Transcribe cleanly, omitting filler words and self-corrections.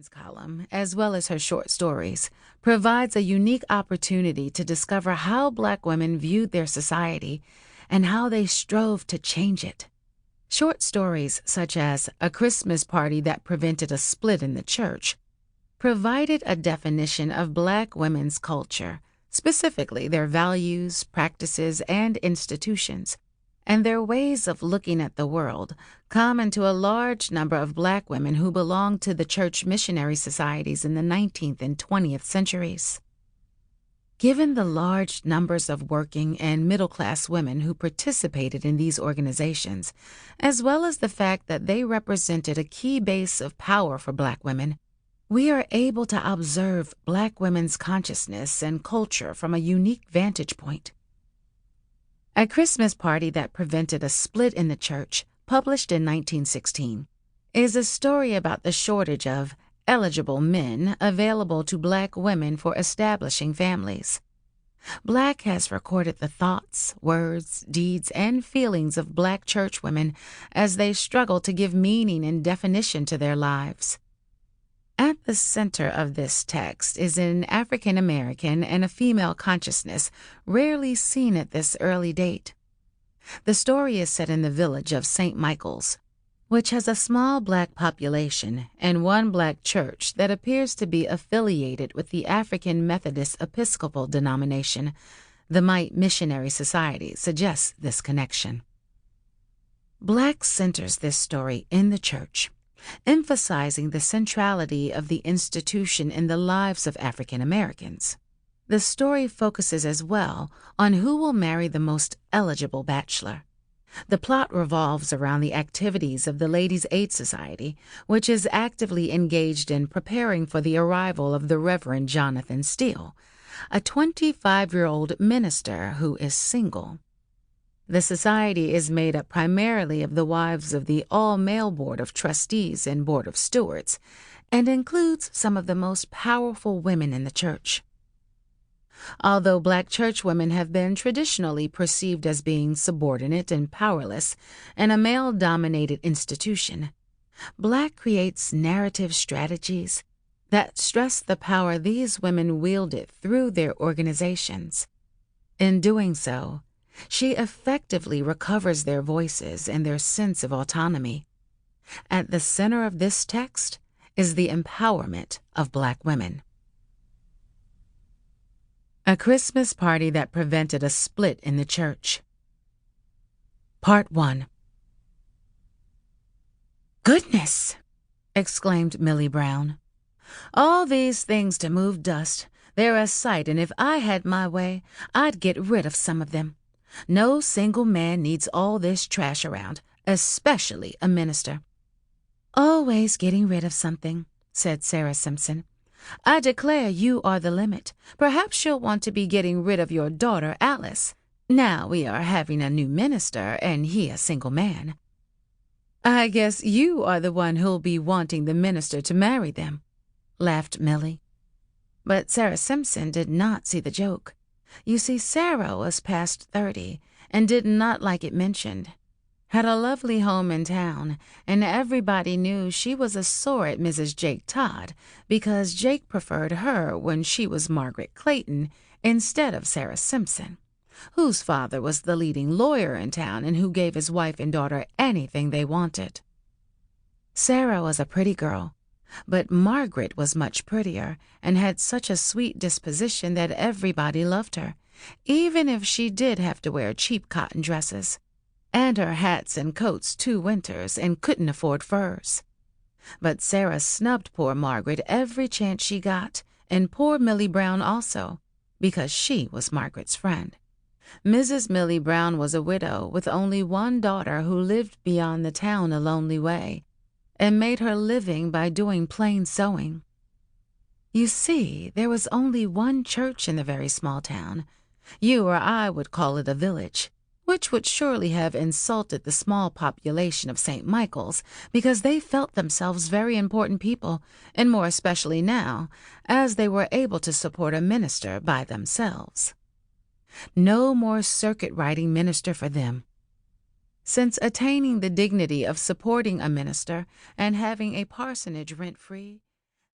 Hopkins column, as well as her short stories, provides a unique opportunity to discover how Black women viewed their society and how they strove to change it. Short stories such as A Christmas Party That Prevented a Split in the Church provided a definition of Black women's culture, specifically their values, practices, and institutions, and their ways of looking at the world, common to a large number of Black women who belonged to the church missionary societies in the 19th and 20th centuries. Given the large numbers of working and middle-class women who participated in these organizations, as well as the fact that they represented a key base of power for Black women, we are able to observe Black women's consciousness and culture from a unique vantage point. A Christmas Party That Prevented a Split in the Church, published in 1916, is a story about the shortage of eligible men available to Black women for establishing families. Black has recorded the thoughts, words, deeds, and feelings of Black church women as they struggle to give meaning and definition to their lives. At the center of this text is an African American and a female consciousness rarely seen at this early date. The story is set in the village of St. Michael's, which has a small Black population and one Black church that appears to be affiliated with the African Methodist Episcopal denomination. The Mite Missionary Society suggests this connection. Black centers this story in the church, emphasizing the centrality of the institution in the lives of African Americans. The story focuses as well on who will marry the most eligible bachelor. The plot revolves around the activities of the Ladies' Aid Society, which is actively engaged in preparing for the arrival of the Reverend Jonathan Steele, a 25-year-old minister who is single. The society is made up primarily of the wives of the all-male Board of Trustees and Board of Stewards, and includes some of the most powerful women in the church. Although Black churchwomen have been traditionally perceived as being subordinate and powerless in a male-dominated institution, Black creates narrative strategies that stress the power these women wielded through their organizations. In doing so, she effectively recovers their voices and their sense of autonomy. At the center of this text is the empowerment of Black women. A Christmas Party That Prevented a Split in the Church. Part 1. "Goodness!" exclaimed Millie Brown. "All these things to move dust. They're a sight, and if I had my way, I'd get rid of some of them. No single man needs all this trash around, especially a minister." "Always getting rid of something," said Sarah Simpson. "I declare you are the limit. Perhaps you'll want to be getting rid of your daughter, Alice. Now we are having a new minister, and he a single man." "I guess you are the one who'll be wanting the minister to marry them," laughed Millie. But Sarah Simpson did not see the joke. You see, Sarah was past 30 and did not like it mentioned, had a lovely home in town, and everybody knew she was a sore at Mrs. Jake Todd because Jake preferred her when she was Margaret Clayton instead of Sarah Simpson, whose father was the leading lawyer in town and who gave his wife and daughter anything they wanted. Sarah was a pretty girl, but Margaret was much prettier and had such a sweet disposition that everybody loved her, even if she did have to wear cheap cotton dresses, and her hats and coats 2 winters and couldn't afford furs. But Sarah snubbed poor Margaret every chance she got, and poor Millie Brown also, because she was Margaret's friend. Mrs. Millie Brown was a widow with only one daughter who lived beyond the town a lonely way, and made her living by doing plain sewing. You see, there was only one church in the very small town. You or I would call it a village, which would surely have insulted the small population of St. Michael's because they felt themselves very important people, and more especially now, as they were able to support a minister by themselves. No more circuit-riding minister for them. Since attaining the dignity of supporting a minister and having a parsonage rent-free